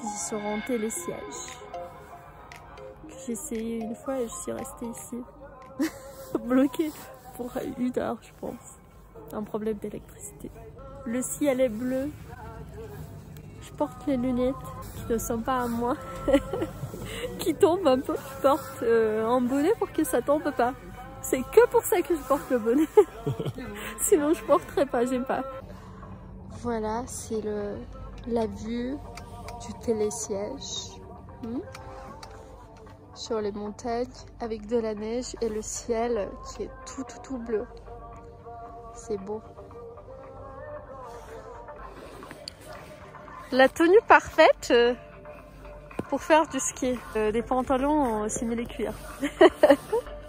qui seront télésièges. J'ai essayé une fois et je suis restée ici, bloquée pour 1 heure, je pense. Un problème d'électricité. Le ciel est bleu. Je porte les lunettes qui ne sont pas à moi, qui tombent un peu. Je porte un bonnet pour que ça tombe pas. C'est que pour ça que je porte le bonnet. Sinon je porterais pas, j'aime pas. Voilà, c'est la vue du télésiège. Sur les montagnes avec de la neige et le ciel qui est tout bleu. C'est beau. La tenue parfaite pour faire du ski. Des pantalons en simili-cuir.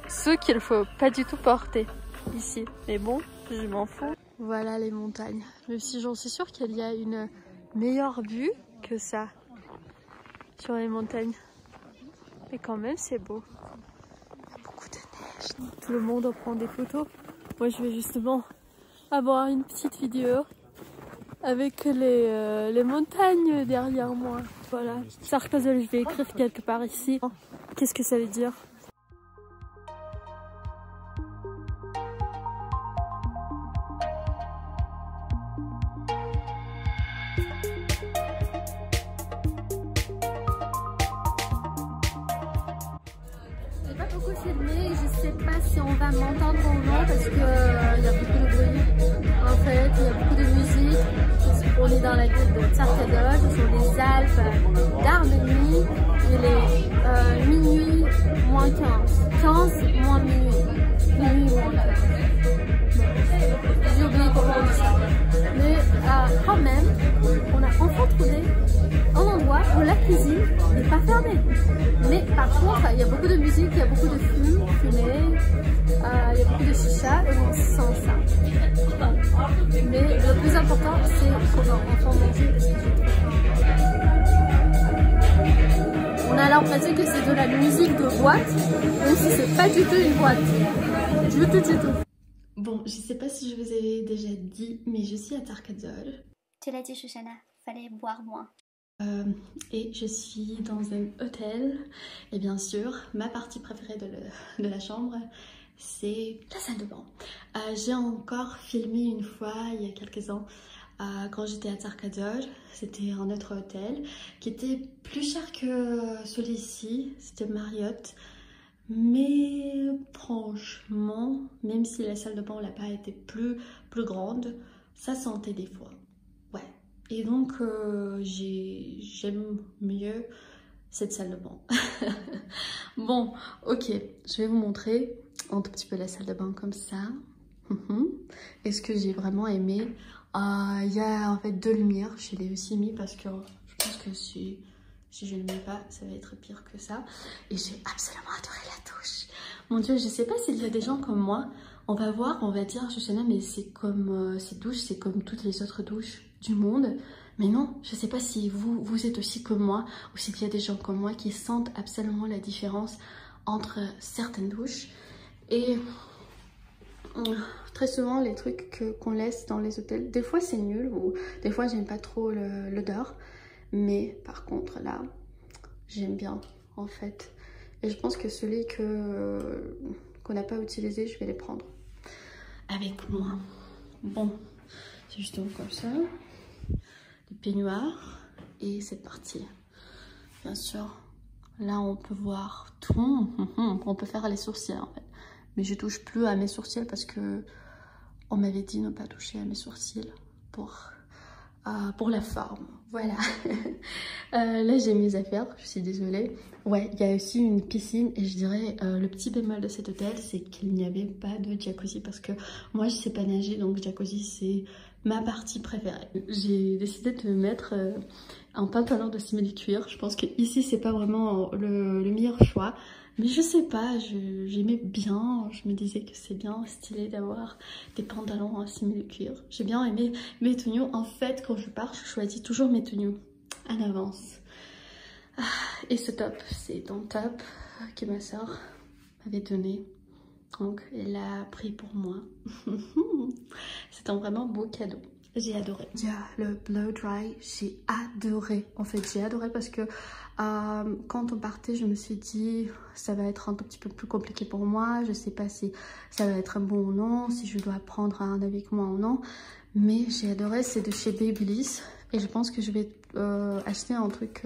Ceux qu'il ne faut pas du tout porter ici. Mais bon, je m'en fous. Voilà les montagnes. Même si j'en suis sûre qu'il y a une meilleure vue que ça sur les montagnes. Mais quand même, c'est beau. Il y a beaucoup de neige. Tout le monde en prend des photos. Moi, je vais justement avoir une petite vidéo avec les montagnes derrière moi. Voilà. Sarkazol, je vais écrire quelque part ici. Qu'est-ce que ça veut dire? J'ai pas beaucoup filmé, je sais pas si on va m'entendre ou non parce que y a beaucoup de bruit. En fait, il y a beaucoup de musique. On est dans la ville de Tsarkadol, sur les Alpes d'Arménie. Il est minuit moins 15. 15 moins minuit. Minuit moins 15. J'ai oublié comment on dit ça. Mais quand même, on a enfin trouvé un endroit où la cuisine n'est pas fermée. Mais par contre, il y a beaucoup de musique, il y a beaucoup de fumée, il y a beaucoup de chicha et on sent ça. Mais le plus important, c'est qu'on va enfin manger parce que j'ai trop faim. On a l'impression que c'est de la musique de boîte, même si c'est pas du tout une boîte. Du tout. Bon, je sais pas si je vous avais déjà dit, mais je suis à Tsarkadol. Tu l'as dit, Shoshana, fallait boire moins. Et je suis dans un hôtel. Et bien sûr, ma partie préférée de la chambre, c'est la salle de bain. J'ai encore filmé une fois, il y a quelques ans, quand j'étais à Tsarkadol. C'était un autre hôtel qui était plus cher que celui-ci. C'était Marriott. Mais franchement, même si la salle de bain n'a pas été plus grande, ça sentait des fois. Ouais. Et donc, j'aime mieux cette salle de bain. Bon, ok. Je vais vous montrer un tout petit peu la salle de bain comme ça. Et ce que j'ai vraiment aimé, il y a en fait 2 lumières. Je l'ai aussi mis parce que je pense que si je ne mets pas, ça va être pire que ça. Et j'ai absolument adoré la douche. Mon Dieu, je sais pas s'il y a des gens comme moi. On va voir, on va dire, Shoshana, mais c'est comme cette douche, c'est comme toutes les autres douches du monde. Mais non, je sais pas si vous êtes aussi comme moi, ou s'il y a des gens comme moi qui sentent absolument la différence entre certaines douches. Et très souvent, les trucs qu'on laisse dans les hôtels, des fois c'est nul, ou des fois j'aime pas trop l'odeur. Mais par contre là, j'aime bien en fait. Et je pense que celui qu'on n'a pas utilisé, je vais les prendre avec moi. Bon, c'est justement comme ça. Le peignoir et cette partie. Bien sûr, là on peut voir tout. On peut faire les sourcils en fait. Mais je touche plus à mes sourcils parce que on m'avait dit ne pas toucher à mes sourcils pour la forme. Voilà. Là j'ai mes affaires, je suis désolée. Ouais, il y a aussi une piscine et je dirais le petit bémol de cet hôtel, c'est qu'il n'y avait pas de jacuzzi parce que moi je sais pas nager, donc jacuzzi c'est ma partie préférée. J'ai décidé de mettre un pantalon de simili-cuir. Je pense que ici c'est pas vraiment le meilleur choix. Mais je sais pas, j'aimais bien, je me disais que c'est bien stylé d'avoir des pantalons en simili-cuir. J'ai bien aimé mes tenues. En fait, quand je pars, je choisis toujours mes tenues en avance. Et ce top, c'est un top que ma soeur m'avait donné. Donc, elle l'a pris pour moi. C'est un vraiment beau cadeau. J'ai adoré. Il y a le blow dry, j'ai adoré. En fait, j'ai adoré parce que quand on partait, je me suis dit ça va être un tout petit peu plus compliqué pour moi. Je sais pas si ça va être bon ou non, si je dois prendre un avec moi ou non. Mais j'ai adoré, c'est de chez Babyliss. Et je pense que je vais acheter un truc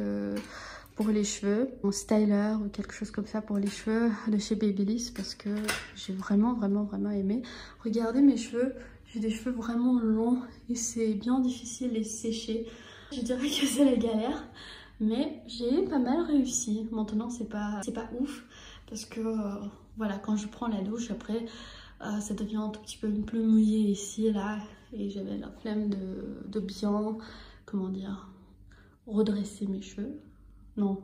pour les cheveux, un styler ou quelque chose comme ça pour les cheveux de chez Babyliss parce que j'ai vraiment aimé. Regardez mes cheveux. J'ai des cheveux vraiment longs et c'est bien difficile de les sécher. Je dirais que c'est la galère, mais j'ai pas mal réussi. Maintenant, c'est pas ouf parce que voilà, quand je prends la douche, après, ça devient un tout petit peu plus mouillé ici, là. Et j'avais la flemme de bien, comment dire, redresser mes cheveux. Non,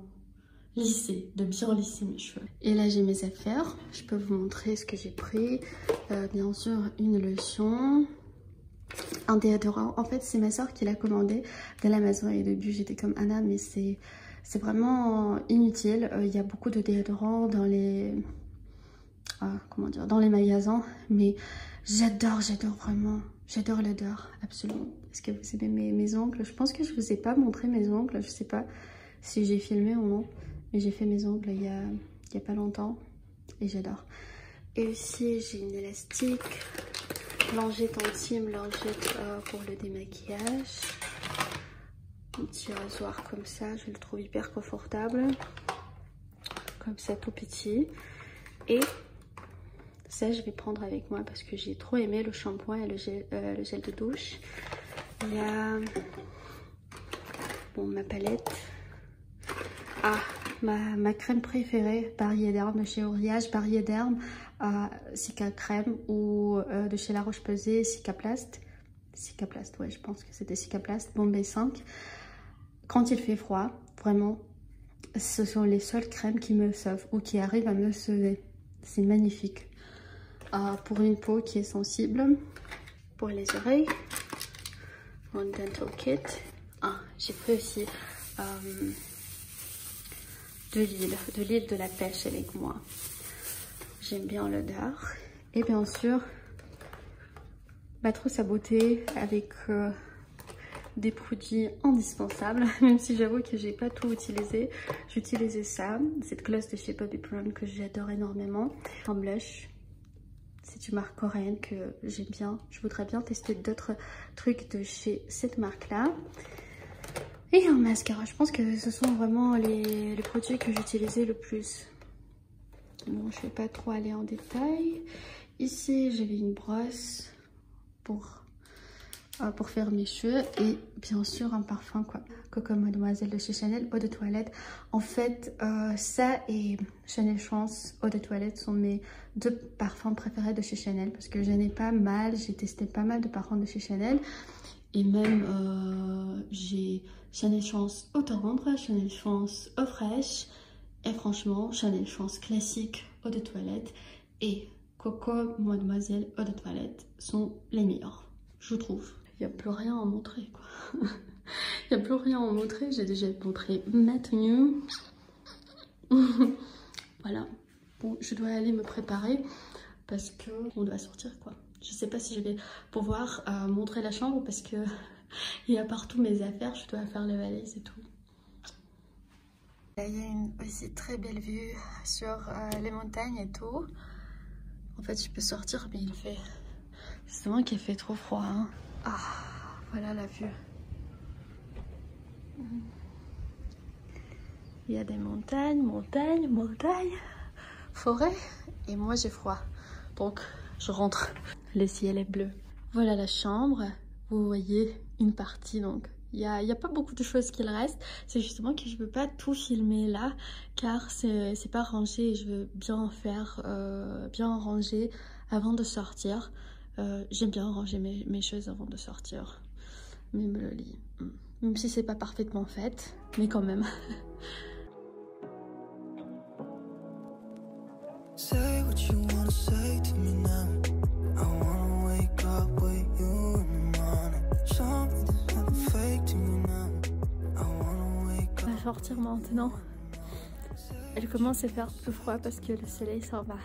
lisser, de bien lisser mes cheveux. Et là, j'ai mes affaires. Je peux vous montrer ce que j'ai pris. Bien sûr, une lotion, un déodorant. En fait, c'est ma soeur qui l'a commandé de l'Amazon et au début, j'étais comme Anna, mais c'est vraiment inutile. Il y a beaucoup de déodorants dans les... comment dire, dans les magasins, mais j'adore vraiment. J'adore l'odeur, absolument. Est-ce que vous aimez mes ongles? Je pense que je vous ai pas montré mes ongles. Je sais pas si j'ai filmé ou non. Mais j'ai fait mes ongles il y a pas longtemps. Et j'adore. Et aussi, j'ai une élastique. Lingette intime, lingette pour le démaquillage. Un petit rasoir comme ça. Je le trouve hyper confortable. Comme ça, tout petit. Et... ça, je vais prendre avec moi parce que j'ai trop aimé le shampoing et le gel de douche. Il y a bon, ma palette. Ah, ma crème préférée, Barrier-Derme de chez Oriage. Barrier-Derme, Cica Crème ou de chez La Roche-Posay, Cicaplast. Cicaplast, ouais, je pense que c'était Cicaplast, Bombay 5. Quand il fait froid, vraiment, ce sont les seules crèmes qui me sauvent ou qui arrivent à me sauver. C'est magnifique. Pour une peau qui est sensible, pour les oreilles, mon dental kit. J'ai pris aussi de l'huile de la pêche avec moi. J'aime bien l'odeur. Et bien sûr, battre sa beauté avec des produits indispensables, même si j'avoue que j'ai pas tout utilisé. J'utilisais ça, cette gloss de chez Bobbi Brown que j'adore énormément, un blush. C'est une marque coréenne que j'aime bien. Je voudrais bien tester d'autres trucs de chez cette marque-là. Et un mascara. Je pense que ce sont vraiment les produits que j'utilisais le plus. Bon, je ne vais pas trop aller en détail. Ici, j'avais une brosse pour faire mes cheveux. Et bien sûr, un parfum, quoi. Coco Mademoiselle de chez Chanel, eau de toilette. En fait, ça et Chanel Chance, eau de toilette sont mes deux parfums préférés de chez Chanel. Parce que j'en ai pas mal, j'ai testé pas mal de parfums de chez Chanel. Et même, j'ai Chanel Chance eau tendre, Chanel Chance eau fraîche. Et franchement, Chanel Chance classique, eau de toilette. Et Coco Mademoiselle, eau de toilette sont les meilleurs, je trouve. Il n'y a plus rien à montrer, quoi. Il n'y a plus rien à montrer. J'ai déjà montré ma tenue. Voilà. Bon, je dois aller me préparer parce que on doit sortir, quoi. Je sais pas si je vais pouvoir montrer la chambre parce que il y a partout mes affaires. Je dois faire les valises et tout. Il y a une aussi très belle vue sur les montagnes et tout. En fait, je peux sortir, mais il fait... justement qu'il fait trop froid, hein. Voilà la vue. Il y a des montagnes, forêt. Et moi, j'ai froid. Donc, je rentre. Le ciel est bleu. Voilà la chambre. Vous voyez une partie, donc il y a pas beaucoup de choses qu'il reste. C'est justement que je veux pas tout filmer là, car c'est pas rangé et je veux bien faire, bien ranger avant de sortir. J'aime bien ranger mes choses avant de sortir. Même le lit. Même si c'est pas parfaitement fait, mais quand même. Say what you wanna say to me now. I wanna wake up with you in the morning. Show me there's nothing fake to me now. I wanna wake up. On va sortir maintenant. Elle commence à faire plus froid parce que le soleil s'en va.